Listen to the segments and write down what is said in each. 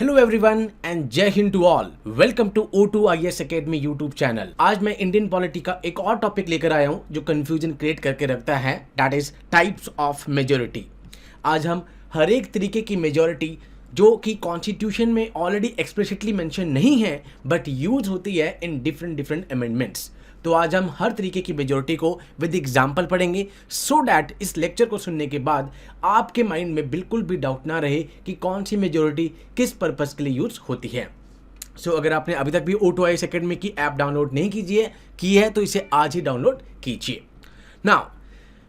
Hello everyone and Jai Hind to all. Welcome to O2 IAS academy YouTube channel. आज मैं Indian polity का एक और टॉपिक लेकर आया हूं जो कंफ्यूजन क्रिएट करके रखता है, that is types of majority. आज हम हर एक तरीके की मेजोरिटी जो कि कॉन्स्टिट्यूशन में ऑलरेडी एक्सप्लिसिटली मेंशन नहीं है बट यूज होती है इन डिफरेंट अमेंडमेंट्स, तो आज हम हर तरीके की मेजोरिटी को विद एग्जाम्पल पढ़ेंगे सो डैट इस लेक्चर को सुनने के बाद आपके माइंड में बिल्कुल भी डाउट ना रहे कि कौन सी मेजोरिटी किस पर्पस के लिए यूज होती है। अगर आपने अभी तक भी O2 IAS अकेडमी की ऐप डाउनलोड नहीं की है तो इसे आज ही डाउनलोड कीजिए। Now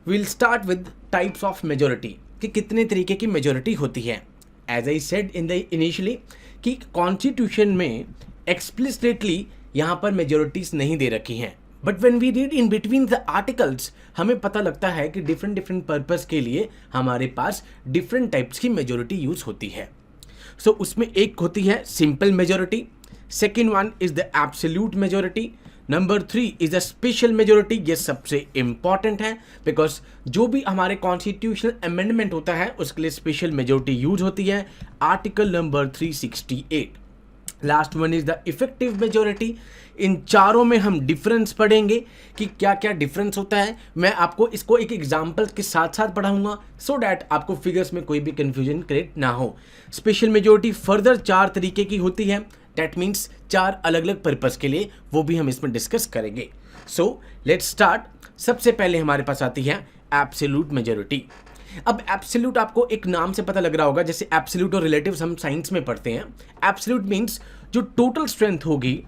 will start with types of majority कि कितने तरीके की मेजोरिटी होती है। As I said in the initially कि कॉन्स्टिट्यूशन में एक्सप्लिसिटली यहाँ पर मेजोरिटीज नहीं दे रखी हैं, but when we read in between the articles हमें पता लगता है कि डिफरेंट पर्पस के लिए हमारे पास डिफरेंट टाइप्स की मेजोरिटी यूज होती है। उसमें एक होती है simple majority, second one is the absolute majority, number 3 is the special majority. ये सबसे इंपॉर्टेंट है बिकॉज जो भी हमारे कॉन्स्टिट्यूशनल अमेंडमेंट होता है उसके लिए स्पेशल मेजोरिटी यूज होती है, article number 368। Last one is the effective majority. इन चारों में हम डिफरेंस पढ़ेंगे कि क्या क्या डिफरेंस होता है। मैं आपको इसको एक एग्जांपल के साथ साथ पढ़ाऊंगा सो डैट आपको फिगर्स में कोई भी कंफ्यूजन क्रिएट ना हो। स्पेशल मेजोरिटी फर्दर 4 तरीके की होती है, दैट मीन्स 4 अलग अलग पर्पस के लिए, वो भी हम इसमें डिस्कस करेंगे। Let's start. सबसे पहले हमारे पास आती है एब्सोल्यूट मेजोरिटी। अब एब्सोल्यूट आपको एक नाम से पता लग रहा होगा, जैसे एब्सोल्यूट और रिलेटिव्स हम साइंस में पढ़ते हैं। एब्सोल्यूट मींस जो टोटल स्ट्रेंथ होगी,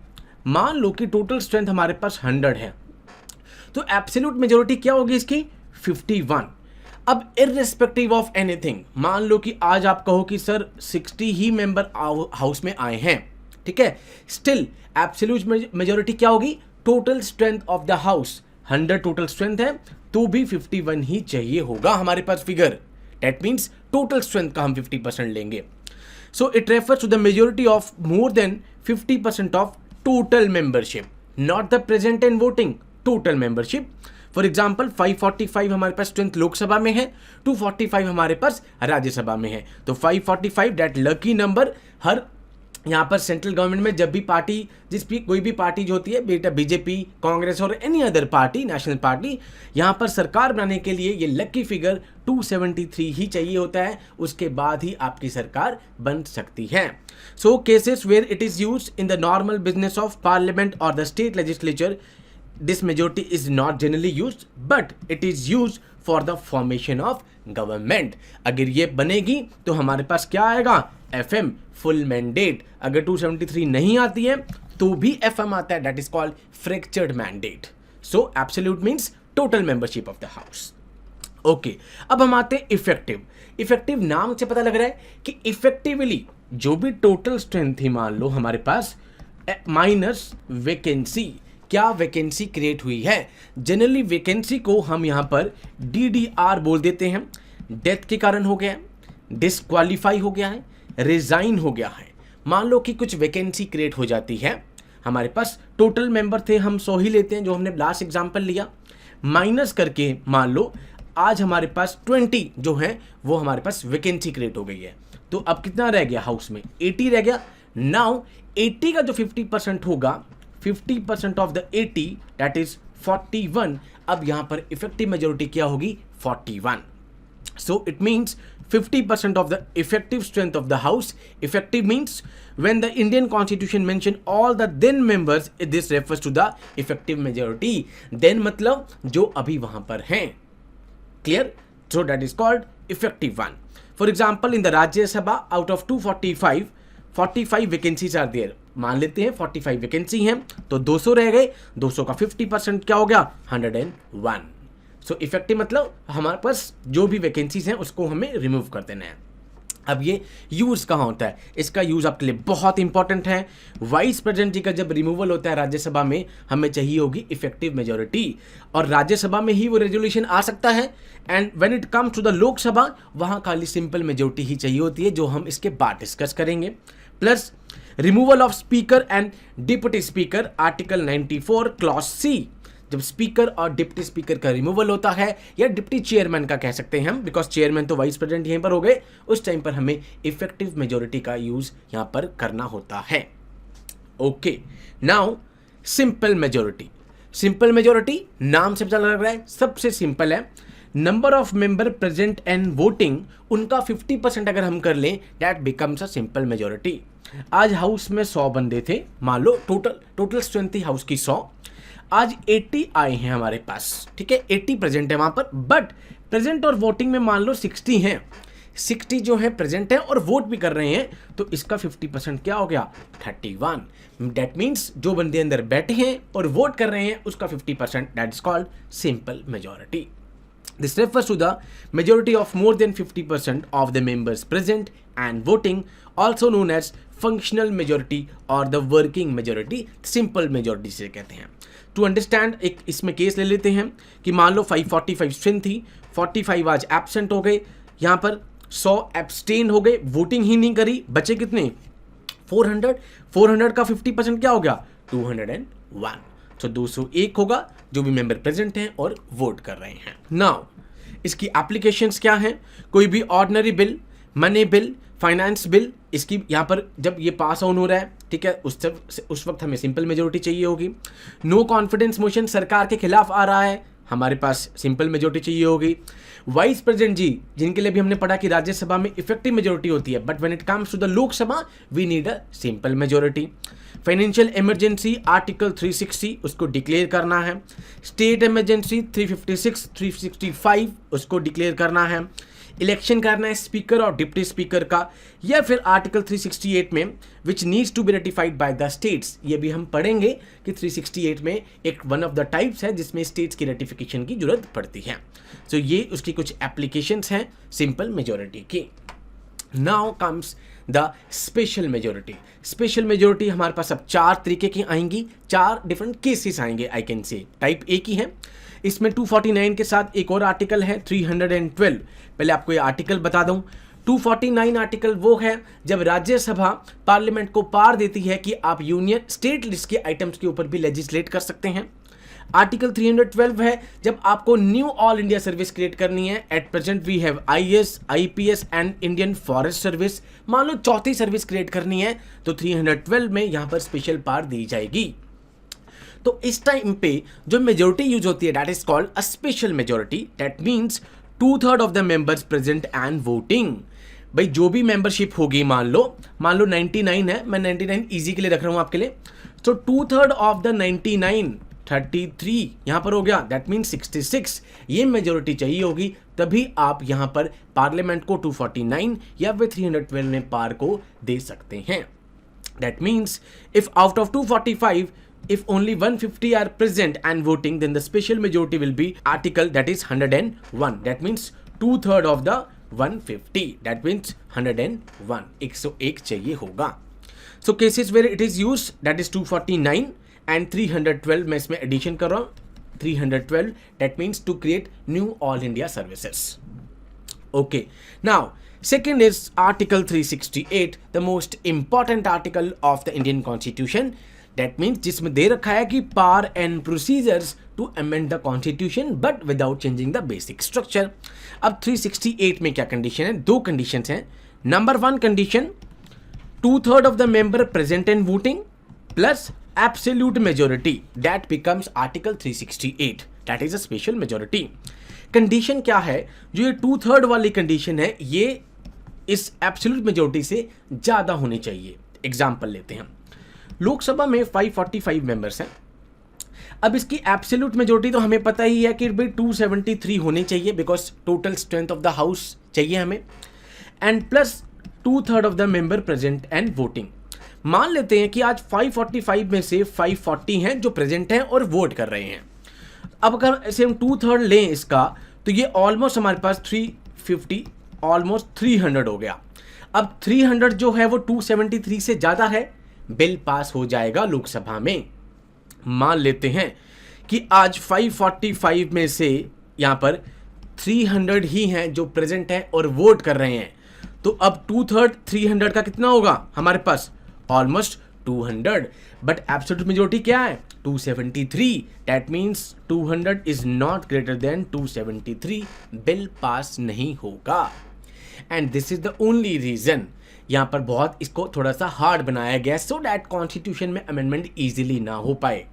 मान लो कि टोटल स्ट्रेंथ हमारे पास 100 है तो एब्सोल्यूट मेजोरिटी क्या होगी इसकी 51। अब इररिस्पेक्टिव ऑफ एनीथिंग, मान लो कि आज आप कहो कि सर 60 ही मेंबर हाउस में आए हैं, ठीक है, स्टिल एब्सोल्यूट मेजोरिटी क्या होगी, total strength of the house 100 total strength है तो भी 51 ही चाहिए होगा हमारे पास figure. That means total strength का हम 50% लेंगे। It refers to the majority of more than 50% of total membership, not the present and voting, total membership. For example 545 हमारे पास स्ट्रेंथ लोकसभा में है, 245 हमारे पास राज्यसभा में है, तो 545 दैट लकी नंबर। हर यहाँ पर सेंट्रल गवर्नमेंट में जब भी पार्टी कोई भी पार्टी जो होती है, बेटा बीजेपी, कांग्रेस और any other party, national party, यहाँ पर सरकार बनाने के लिए ये लकी फिगर 273 ही चाहिए होता है, उसके बाद ही आपकी सरकार बन सकती है। Cases where it is used in the normal business of parliament और the state legislature, this majority is not generally used but it is used for the formation of government. अगर ये बनेगी तो हमारे पास क्या आएगा, FM, फुल मैंडेट। अगर 273 नहीं आती है तो भी FM आता है, that is called fractured mandate. Absolute means total membership of the house. Okay, अब हम आते हैं इफेक्टिव। इफेक्टिव नाम से पता लग रहा है कि इफेक्टिवली जो भी टोटल स्ट्रेंथ थी, मान लो हमारे पास माइनस वैकेंसी, क्या वैकेंसी क्रिएट हुई है। जनरली वैकेंसी को हम यहां पर DDR बोल देते हैं, डेथ के कारण हो गया है, डिस्क्वालीफाई हो गया है, रिजाइन हो गया है। मान लो कि कुछ वैकेंसी क्रिएट हो जाती है, हमारे पास टोटल मेंबर थे हम 100 ही लेते हैं जो हमने लास्ट एग्जांपल लिया, माइनस करके मान लो आज हमारे पास 20 जो है वो हमारे पास वैकेंसी क्रिएट हो गई है, तो अब कितना रह गया हाउस में, 80 रह गया। नाउ 80 का जो 50% होगा, 50% ऑफ द 80 दैट इज 41। अब यहां पर इफेक्टिव मेजोरिटी क्या होगी, 41। It means 50% of the effective strength of the house. Effective means when the Indian constitution mention all the then members, this refers to the effective majority. Then मतलब जो अभी वहां पर हैं, clear? That is called effective one. For example, in the Rajya Sabha, out of 245, 45 vacancies are there. मान लेते हैं 45 vacancy हैं तो 200 रह गए, 200 का 50% क्या हो गया, 101। इफेक्टिव मतलब हमारे पास जो भी वैकेंसीज हैं उसको हमें रिमूव कर देना है। अब ये यूज कहाँ होता है, इसका यूज आपके लिए बहुत इंपॉर्टेंट है। वाइस प्रेसिडेंट जी का जब रिमूवल होता है राज्यसभा में, हमें चाहिए होगी इफेक्टिव मेजोरिटी, और राज्यसभा में ही वो रेजोल्यूशन आ सकता है। And when it comes to the Lok Sabha, वहाँ खाली सिंपल मेजोरिटी ही चाहिए होती है, जो हम इसके बाद डिस्कस करेंगे। Plus removal of speaker and deputy speaker, article 94 clause C, जब स्पीकर और डिप्टी स्पीकर का रिमूवल होता है, या डिप्टी चेयरमैन का कह सकते हैं हम, बिकॉज चेयरमैन तो वाइस प्रेसिडेंट यहीं पर हो गए, उस टाइम पर हमें इफेक्टिव मेजोरिटी का यूज यहां पर करना होता है। Okay, now simple majority. Simple majority नाम से पता लग रहा है, सबसे सिंपल है। Number of member present and voting, उनका 50% अगर हम कर लें, that becomes a simple majority. आज हाउस में 100 बंदे थे, मान लो टोटल स्ट्रेंथ थी हाउस की 100, आज 80 आए हैं हमारे पास, ठीक है, 80 प्रेजेंट है वहां पर, बट प्रेजेंट और वोटिंग में मान लो 60 हैं, 60 जो है प्रेजेंट है और वोट भी कर रहे हैं, तो इसका 50% क्या हो गया, 31। दैट मीन्स जो बंदे अंदर बैठे हैं और वोट कर रहे हैं उसका 50%, that is called simple majority. This refers to the majority of more than 50% of the members present and voting, also known as functional majority or the working majority, simple majority से कहते हैं। To understand, एक इसमें case ले लेते हैं कि मान लो 545 स्ट्रेंथ थी, 45 आज एब्सेंट हो गए, यहाँ पर 100 एब्सटेन हो गए, वोटिंग ही नहीं करी, बचे कितने, 400 का 50% क्या हो गया, 201। तो 201 होगा जो भी मेंबर प्रेजेंट हैं और वोट कर रहे हैं। नाउ इसकी एप्लीकेशंस क्या हैं, कोई भी ordinary bill, money bill, finance bill, इसकी यहाँ पर जब ये पास ऑन हो रहा है, ठीक है, उस वक्त हमें सिंपल मेजोरिटी चाहिए होगी। नो कॉन्फिडेंस मोशन सरकार के खिलाफ आ रहा है, हमारे पास सिंपल मेजोरिटी चाहिए होगी। वाइस प्रेसिडेंट जी, जिनके लिए भी हमने पढ़ा कि राज्यसभा में इफेक्टिव मेजोरिटी होती है, but when it comes to the Lok Sabha we need a simple majority. Financial emergency article 360 उसको डिक्लेयर करना है। स्टेट इमरजेंसी 356, 365 उसको डिक्लेयर करना है। इलेक्शन करना है स्पीकर और डिप्टी स्पीकर का, या फिर आर्टिकल 368 में which needs to be ratified by the states, ये भी हम पढ़ेंगे कि 368 में एक वन ऑफ द टाइप्स है जिसमें स्टेट्स की रेटिफिकेशन की जरूरत पड़ती है। तो ये उसकी कुछ एप्लीकेशंस हैं सिंपल मेजोरिटी की। Now comes the special majority. Special majority हमारे पास अब 4 तरीके की आएंगी, 4 डिफरेंट केसेस आएंगे, I can say. Type A की है, इसमें 249 के साथ एक और आर्टिकल है 312। पहले आपको ये आर्टिकल बता दूं, 249 आर्टिकल वो है जब राज्यसभा पार्लियामेंट को पावर देती है कि आप यूनियन स्टेट लिस्ट के आइटम्स के ऊपर भी लेजिस्लेट कर सकते हैं। आर्टिकल 312 है जब आपको new all India service create करनी है। At present we have IAS, IPS and Indian forest service. मान लो चौथी सर्विस क्रिएट करनी है तो 312 में यहां पर स्पेशल पावर दी जाएगी। तो इस टाइम पे जो मेजोरिटी यूज होती है that is called a special majority. That means 2/3 of the members present and voting. भाई जो भी मेंबरशिप होगी, मान लो 99 है, मैं 99 इजी के लिए रख रहा हूं आपके लिए, तो 2/3 ऑफ द 99 33 यहां पर हो गया, दैट मीन्स 66। ये मेजोरिटी चाहिए होगी तभी आप यहां पर पार्लियामेंट को 249 या फिर 312 में पार को दे सकते हैं। That means if out of 245 if only 150 are present and voting, then the special majority will be article that is 101. That means 2/3 of the 150. That means 101. 101 चाहिए होगा। So cases where it is used, that is 249 and 312 मैं इसमें addition कर रहा हूँ 312. That means to create new all India services. Okay. Now second is article 368, the most important article of the Indian Constitution. That means जिसमें दे रखा है कि power and procedures to amend the constitution but without changing the basic structure. अब 368 में क्या condition है? 2 condition हैं। Number 1 condition, 2/3 of the member present and voting plus absolute majority, that becomes article 368, that is a special majority. Condition क्या है? जो ये 2/3 वाली कंडीशन है ये इस एब्सोल्यूट मेजोरिटी से ज्यादा होनी चाहिए। एग्जाम्पल लेते हैं, लोकसभा में 545 मेंबर्स हैं। अब इसकी एब्सोल्यूट मेजोरिटी तो हमें पता ही है कि भाई 273 होनी चाहिए because total strength of the house चाहिए हमें, and plus 2/3 of the member present and voting. मान लेते हैं कि आज 545 में से 540 हैं जो प्रेजेंट हैं और वोट कर रहे हैं। अब अगर ऐसे हम 2/3 लें इसका तो ये ऑलमोस्ट हमारे पास 350 ऑलमोस्ट 300 हो गया। अब 300 जो है वो 273 से ज़्यादा है, बिल पास हो जाएगा लोकसभा में। मान लेते हैं कि आज 545 में से यहां पर 300 ही हैं जो प्रेजेंट हैं और वोट कर रहे हैं, तो अब 2/3 300 का कितना होगा हमारे पास? ऑलमोस्ट 200, बट एब्सोल्यूट मेजोरिटी क्या है 273. That means 200 is not greater than 273. Bill pass नहीं होगा. And this is the only reason यहाँ पर बहुत इसको थोड़ा सा हार्ड बनाया गया सो दैट कॉन्स्टिट्यूशन में अमेंडमेंट इजीली ना हो पाए.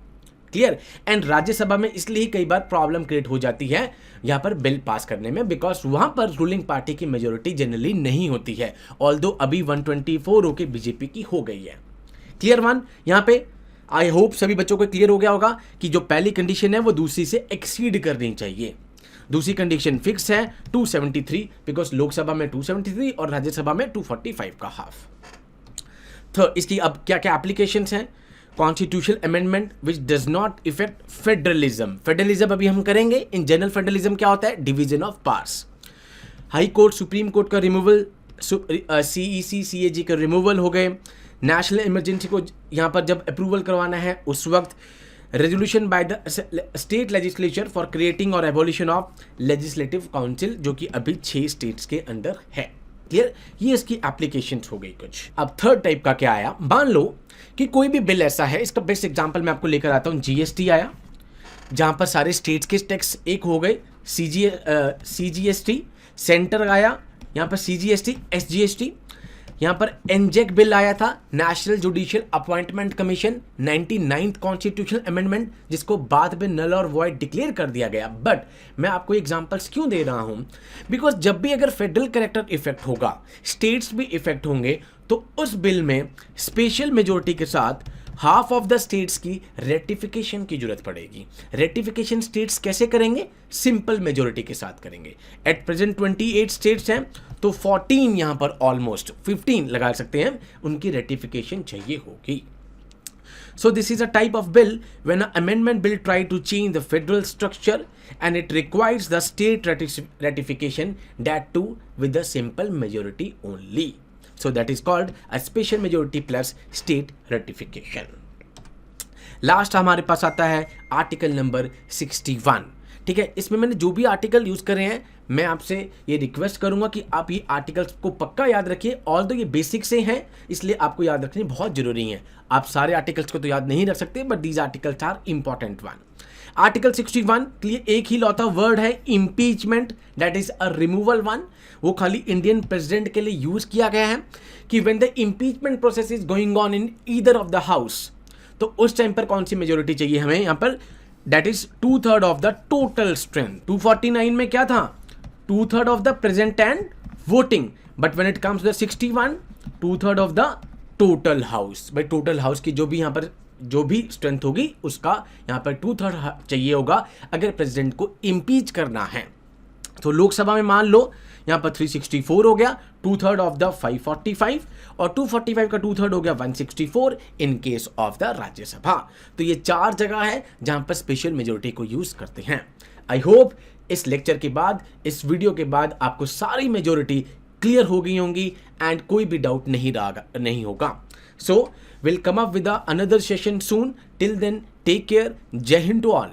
क्लियर. एंड राज्यसभा में इसलिए कई बार प्रॉब्लम क्रिएट हो जाती है यहाँ पर बिल पास करने में, बिकॉज वहां पर रूलिंग पार्टी की मेजोरिटी जनरली नहीं होती है, ऑल्दो अभी 124 होके बीजेपी की हो गई है. Clear one. यहाँ पे आई होप सभी बच्चों को क्लियर हो गया होगा कि जो पहली कंडीशन है वो दूसरी से एक्सीड करनी चाहिए. दूसरी कंडीशन फिक्स है 273, बिकॉज लोकसभा में 273 और राज्यसभा में 245 का हाफ. तो इसकी अब क्या क्या एप्लीकेशंस हैं. Constitutional amendment which does not effect federalism. Federalism अभी हम करेंगे. इन जनरल फेडरलिज्म क्या होता है, division of powers. High court supreme court का रिमूवल, सीईसी सीएजी का रिमूवल हो गए. नेशनल इमरजेंसी को यहाँ पर जब अप्रूवल करवाना है उस वक्त resolution by the state legislature for creating और एबॉलिशन ऑफ लेजिस्लेटिव काउंसिल, जो कि अभी 6 स्टेट्स के अंदर है. क्लियर. ये इसकी एप्लीकेशंस हो गई कुछ. अब थर्ड टाइप का क्या आया, मान लो कि कोई भी बिल ऐसा है, इसका बेस्ट एग्जांपल मैं आपको लेकर आता हूं. जीएसटी आया जहां पर सारे स्टेट्स के टैक्स एक हो गए. सीजीएसटी सेंटर आया यहां पर, सीजीएसटी एसजीएसटी. यहां पर एनजेक बिल आया था, national judicial appointment commission, 99th constitutional amendment, जिसको बाद में नल और वॉइड डिक्लेयर कर दिया गया. बट मैं आपको एग्जांपल्स क्यों दे रहा हूं, बिकॉज जब भी अगर फेडरल कैरेक्टर इफेक्ट होगा, स्टेट्स भी इफेक्ट होंगे, तो उस बिल में स्पेशल मेजोरिटी के साथ हाफ ऑफ द स्टेट्स की रेटिफिकेशन की जरूरत पड़ेगी. रेटिफिकेशन स्टेट्स कैसे करेंगे, सिंपल मेजोरिटी के साथ करेंगे. एट प्रेजेंट 28 स्टेट्स हैं, तो 14 यहां पर ऑलमोस्ट 15 लगा सकते हैं, उनकी रेटिफिकेशन चाहिए होगी. So this is a type of bill when an amendment bill try to change the federal structure and it requires the state ratification, that too with a simple majority only. So that is called a special majority plus state ratification. Last हमारे पास आता है article number 61. ठीक है. इसमें मैंने जो भी article use करे हैं, मैं आपसे ये रिक्वेस्ट करूंगा कि आप ये आर्टिकल्स को पक्का याद रखिए. ऑल्दो ये बेसिक से हैं, इसलिए आपको याद रखने बहुत जरूरी है. आप सारे आर्टिकल्स को तो याद नहीं रख सकते, but these articles are important one. Article 61 के लिए एक ही लौता वर्ड है, impeachment, that is a removal one. वो खाली इंडियन प्रेसिडेंट के लिए यूज किया गया है कि when the impeachment process is going on in either of the house, तो उस टाइम पर कौन सी मेजोरिटी चाहिए हमें यहाँ पर, that is 2/3 of the total strength. 249 में क्या था, 2/3 of the present and voting, but when it comes the 61, 2/3 of the total house. भाई टोटल हाउस की जो भी यहाँ पर जो भी स्ट्रेंथ होगी उसका यहाँ पर 2/3 चाहिए होगा अगर प्रेसिडेंट को इम्पीच करना है. तो लोकसभा में मान लो यहाँ पर 364 हो गया, 2/3 ऑफ द 545, और 245 का 2/3 हो गया 164 in case of the Rajya Sabha. तो ये 4 जगह है जहां पर स्पेशल मेजोरिटी को यूज करते हैं. आई होप इस लेक्चर के बाद, इस वीडियो के बाद आपको सारी मेजोरिटी क्लियर हो गई होंगी एंड कोई भी डाउट नहीं होगा. So will come up with another session soon. Till then take care. Jai Hind to all.